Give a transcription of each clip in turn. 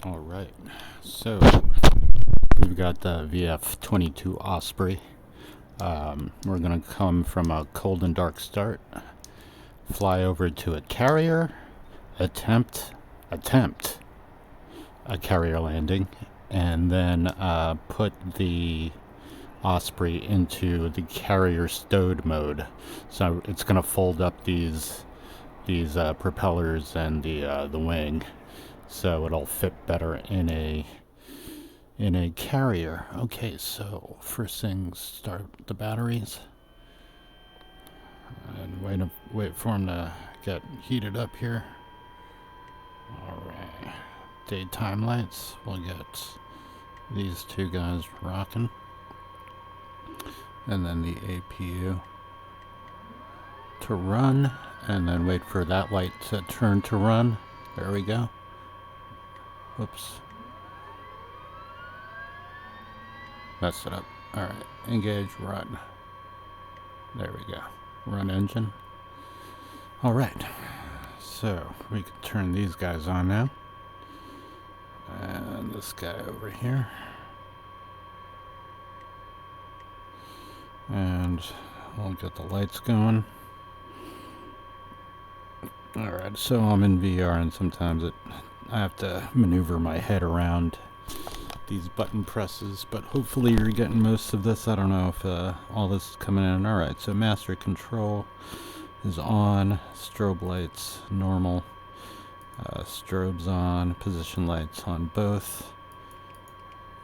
Alright, so we've got the VF22 Osprey. We're going to come from a cold and dark start, fly over to a carrier, attempt a carrier landing, and then put the Osprey into the carrier stowed mode. So it's going to fold up these propellers and the wing, so it'll fit better in a carrier. Okay, so first things, start the batteries and wait for them to get heated up here. Alright, daytime lights, we'll get these two guys rocking, and then the APU to run, and then wait for that light to turn to run. There we go. Whoops. Messed it up. Alright, engage, run. There we go. Run engine. Alright, so we can turn these guys on now. And this guy over here. And we'll get the lights going. Alright, so I'm in VR and sometimes I have to maneuver my head around these button presses, but hopefully you're getting most of this. I don't know if all this is coming in. Alright, so master control is on, strobe lights normal, strobes on, position lights on both,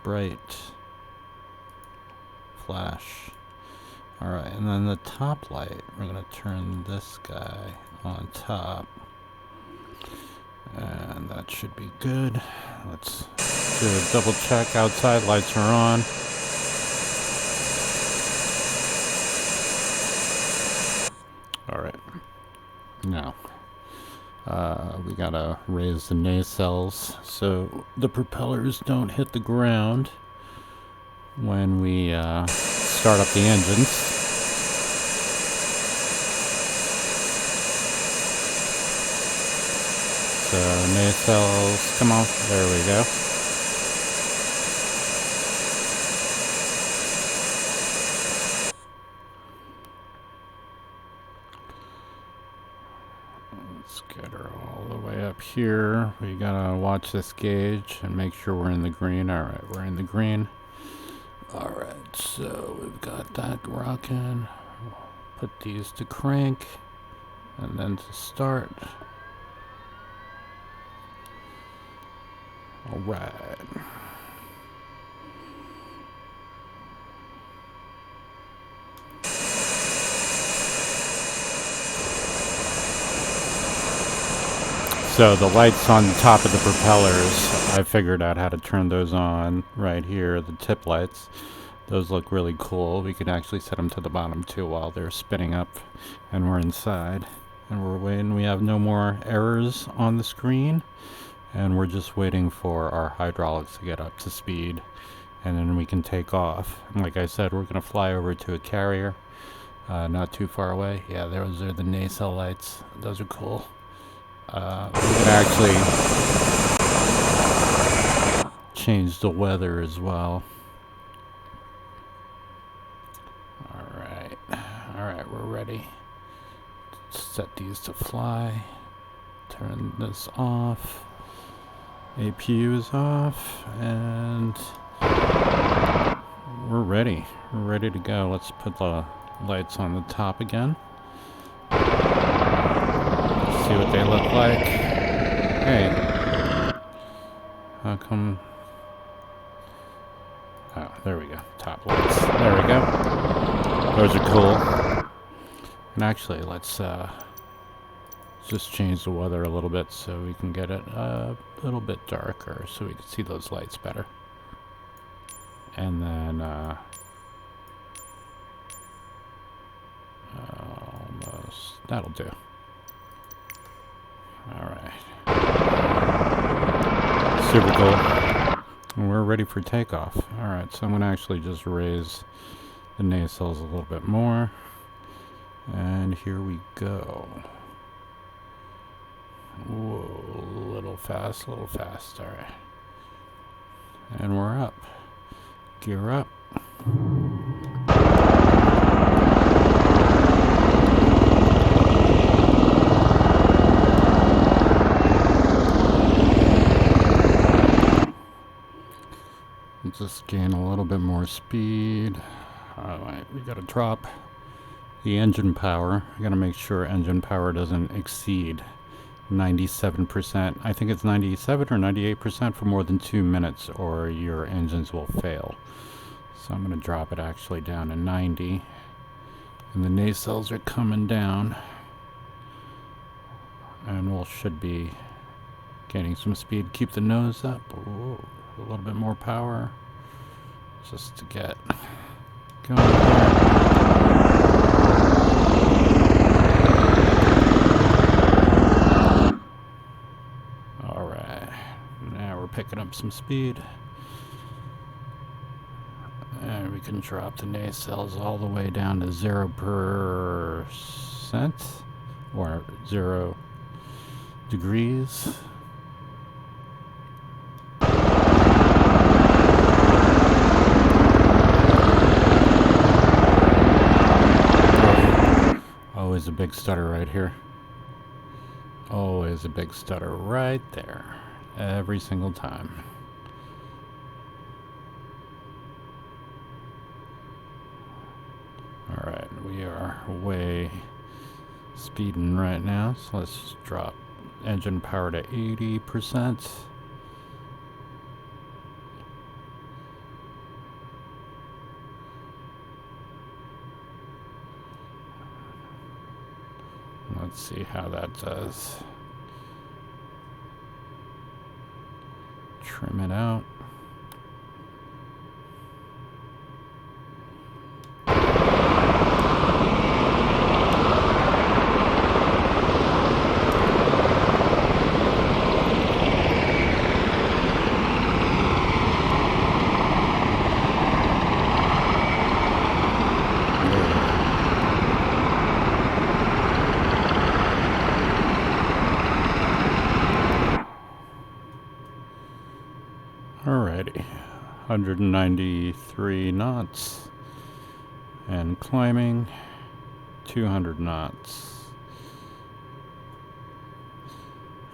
bright, flash. Alright, and then the top light, we're going to turn this guy on top, and that should be good. Let's do a double check. Outside lights are on. Alright, now we gotta raise the nacelles so the propellers don't hit the ground when we start up the engines. So nacelles, come on, there we go. Let's get her all the way up here. We gotta watch this gauge and make sure we're in the green. Alright, we're in the green. Alright, so we've got that rocking. Put these to crank and then to start. Alright. So the lights on the top of the propellers, I figured out how to turn those on right here, the tip lights. Those look really cool. We could actually set them to the bottom too while they're spinning up and we're inside. And we're waiting. We have no more errors on the screen. And we're just waiting for our hydraulics to get up to speed, and then we can take off. And like I said, we're going to fly over to a carrier not too far away. Yeah, those are the nacelle lights. Those are cool. We can actually change the weather as well. Alright, we're ready. Set these to fly. Turn this off. APU is off, and we're ready. We're ready to go. Let's put the lights on the top again. Let's see what they look like. Hey, how come? Oh, there we go. Top lights. There we go. Those are cool. And actually, let's just change the weather a little bit so we can get it a little bit darker so we can see those lights better. And then almost, that'll do. Alright. Super cool. And we're ready for takeoff. Alright, so I'm going to actually just raise the nacelles a little bit more. And here we go. Whoa, a little fast, alright. And we're up. Gear up. Just gain a little bit more speed. Alright, we gotta drop the engine power. I gotta make sure engine power doesn't exceed 97%. I think it's 97 or 98% for more than 2 minutes, or your engines will fail. So I'm gonna drop it actually down to 90. And the nacelles are coming down. And we should be gaining some speed. Keep the nose up. Ooh, a little bit more power. Just to get going here. Alright. Now we're picking up some speed. And we can drop the nacelles all the way down to 0% or 0 degrees. Always a big stutter right here. Always a big stutter right there. Every single time. Alright, we are way speeding right now, so let's just drop engine power to 80%. Let's see how that does. Trim it out. Alrighty, 193 knots and climbing 200 knots.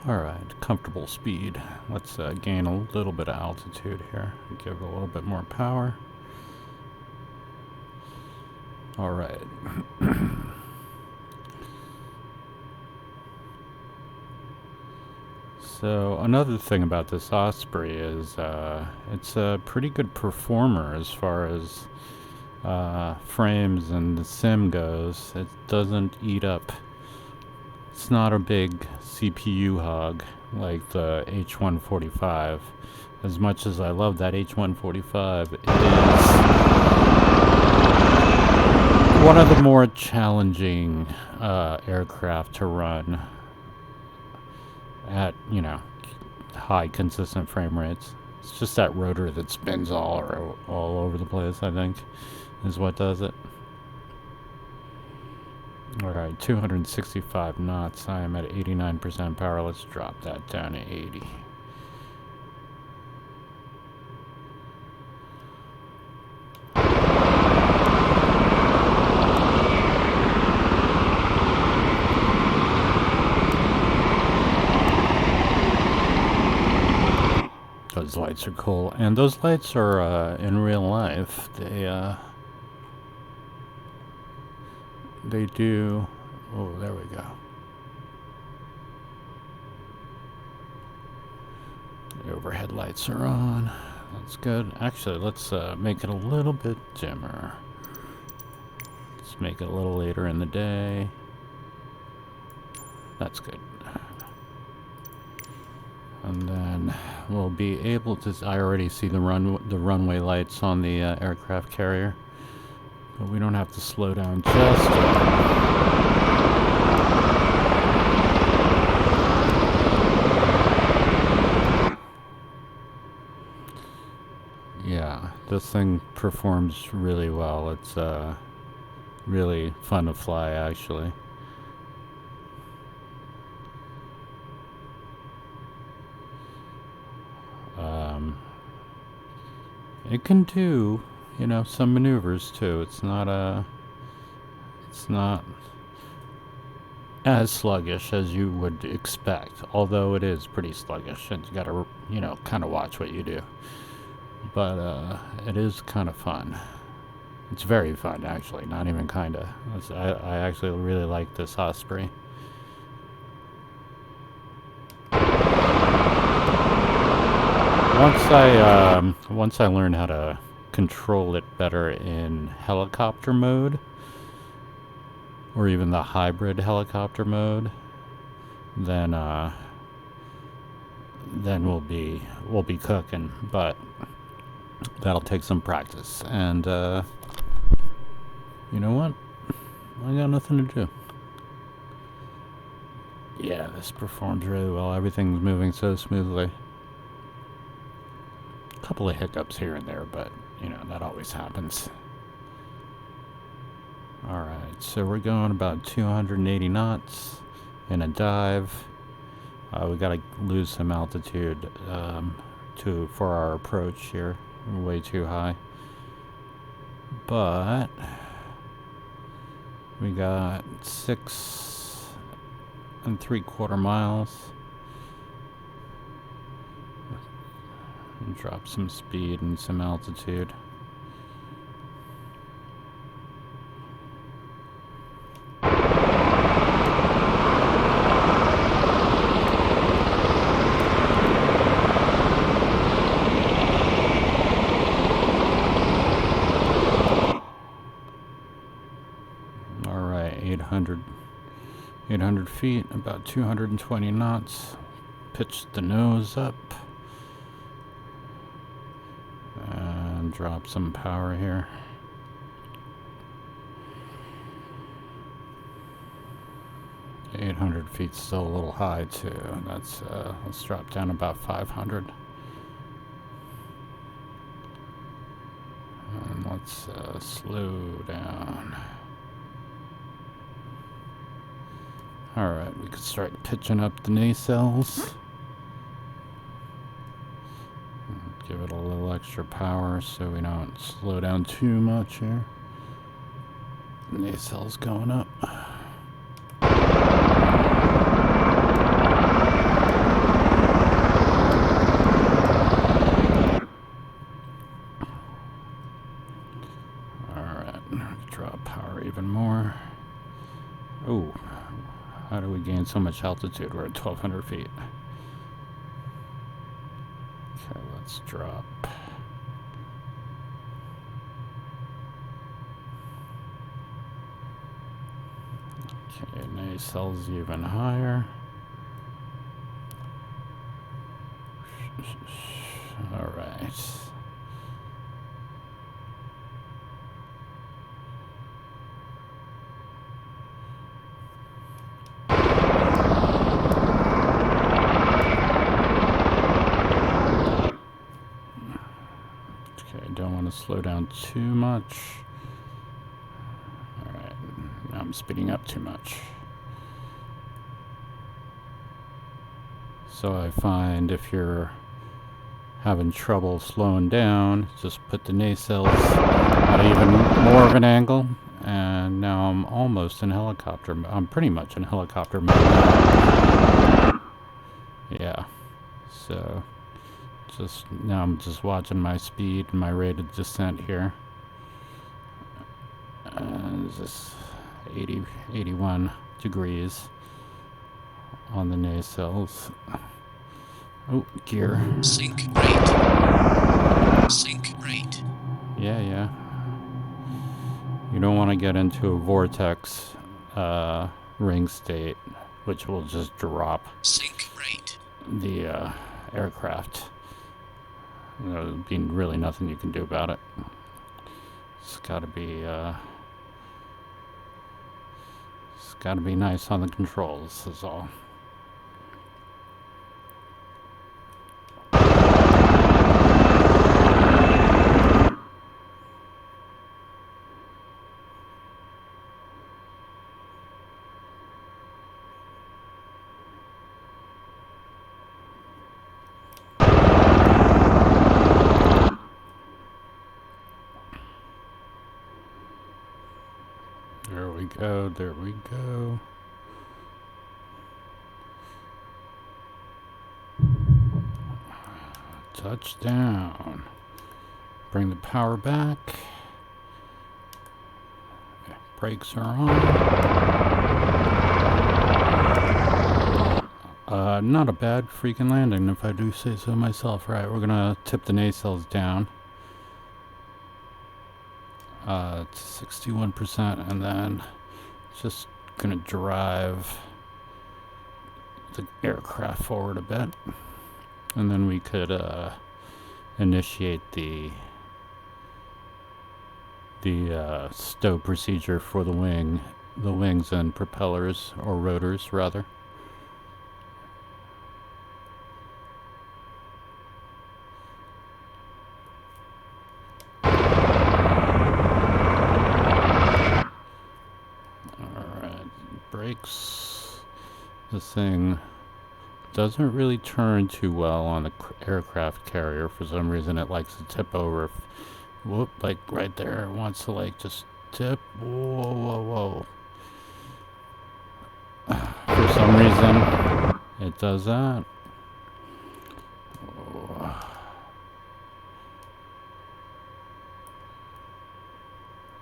Alright, comfortable speed. Let's gain a little bit of altitude here. Give it a little bit more power. Alright. So another thing about this Osprey is it's a pretty good performer as far as frames and the sim goes. It doesn't eat up. It's not a big CPU hog like the H145. As much as I love that H145, it is one of the more challenging aircraft to run at, you know, high consistent frame rates. It's just that rotor that spins all over the place, I think, is what does it. Alright, 265 knots. I am at 89% power. Let's drop that down to 80. Those lights are cool, and those lights are in real life. They do. Oh, there we go. The overhead lights are on. That's good. Actually, let's make it a little bit dimmer. Let's make it a little later in the day. That's good. And then we'll be able to. I already see the runway lights on the aircraft carrier, but we don't have to slow down just yet. Yeah, this thing performs really well. It's really fun to fly, actually. It can do, you know, some maneuvers too. It's not as sluggish as you would expect, although it is pretty sluggish, and you gotta, you know, kind of watch what you do. But it is kind of fun. It's very fun, actually, not even kinda. I actually really like this Osprey. Once I learn how to control it better in helicopter mode, or even the hybrid helicopter mode, then we'll be cooking. But that'll take some practice, and you know what? I got nothing to do. Yeah, this performs really well. Everything's moving so smoothly. A couple of hiccups here and there, but you know, that always happens. Alright, so we're going about 280 knots in a dive. We gotta lose some altitude for our approach here. We're way too high. But we got 6 3/4 miles. And drop some speed and some altitude. Alright, 800 feet, about 220 knots. Pitch the nose up. And drop some power here. $800 still a little high too. That's let's drop down about 500. And let's slow down. Alright, we could start pitching up the nacelles. Give it a little extra power so we don't slow down too much here. Nacelles going up. Alright, drop power even more. Oh, how do we gain so much altitude? We're at 1,200 feet. Okay, let's drop. Okay, nacelles even higher. All right. Don't want to slow down too much. Alright, now I'm speeding up too much. So I find if you're having trouble slowing down, just put the nacelles at even more of an angle, and now I'm almost in helicopter. I'm pretty much in helicopter mode now. Yeah, so just now I'm just watching my speed and my rate of descent here. Just 81 degrees on the nacelles. Oh, gear. Sink rate. Sink rate. Yeah. You don't want to get into a vortex ring state, which will just drop sink rate. The aircraft. There'll be really nothing you can do about it. It's gotta be nice on the controls, is all. go, there we go. Touchdown. Bring the power back. Okay, brakes are on. Not a bad freaking landing, if I do say so myself. Right, we're gonna tip the nacelles down. It's 61%, and then just gonna drive the aircraft forward a bit, and then we could initiate the stow procedure for the wings and propellers, or rotors rather. Alright, brakes. This thing doesn't really turn too well on the aircraft carrier. For some reason it likes to tip over. Whoop, like right there, it wants to like just tip. Whoa, whoa, whoa. For some reason it does that.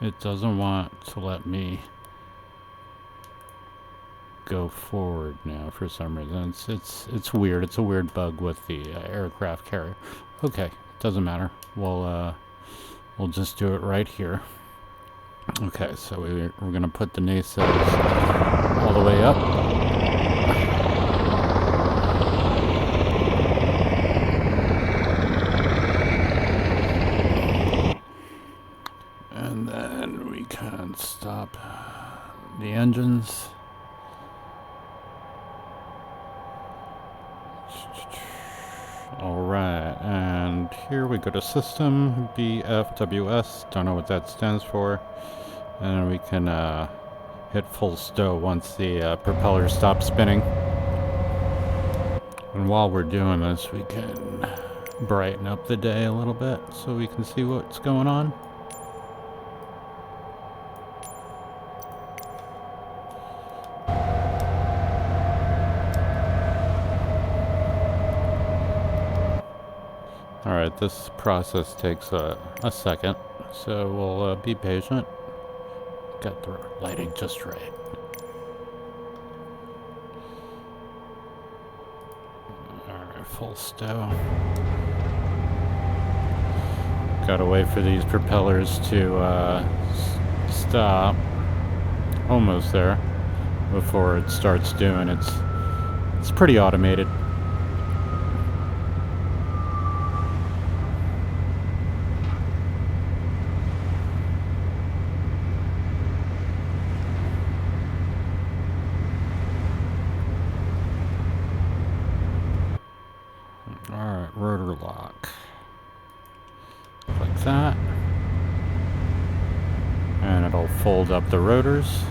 It doesn't want to let me go forward now for some reason. It's weird. It's a weird bug with the aircraft carrier. Okay, doesn't matter. We'll just do it right here. Okay, so we're gonna put the nacelles all the way up. And then we can stop the engines. Alright, and here we go to System, VF22, don't know what that stands for. And we can hit full stow once the propeller stops spinning. And while we're doing this, we can brighten up the day a little bit so we can see what's going on. Alright, this process takes a second, so we'll be patient. Got the lighting just right. Alright, full stow. Gotta wait for these propellers to stop. Almost there before it starts doing it's pretty automated. Alright, rotor lock. Like that. And it'll fold up the rotors.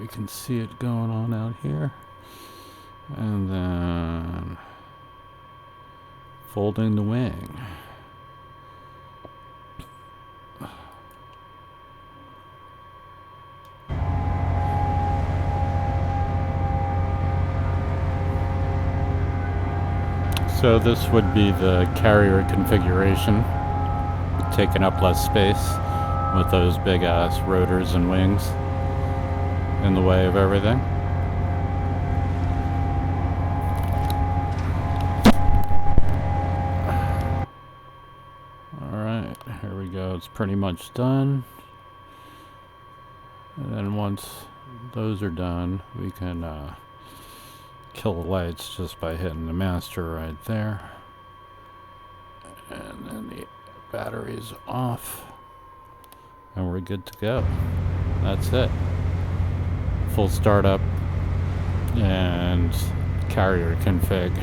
You can see it going on out here, and then folding the wing. So this would be the carrier configuration, taking up less space with those big ass rotors and wings in the way of everything. Alright, here we go. It's pretty much done. And then once those are done, we can kill the lights just by hitting the master right there. And then the battery's off. and we're good to go. That's it. Full startup and carrier config.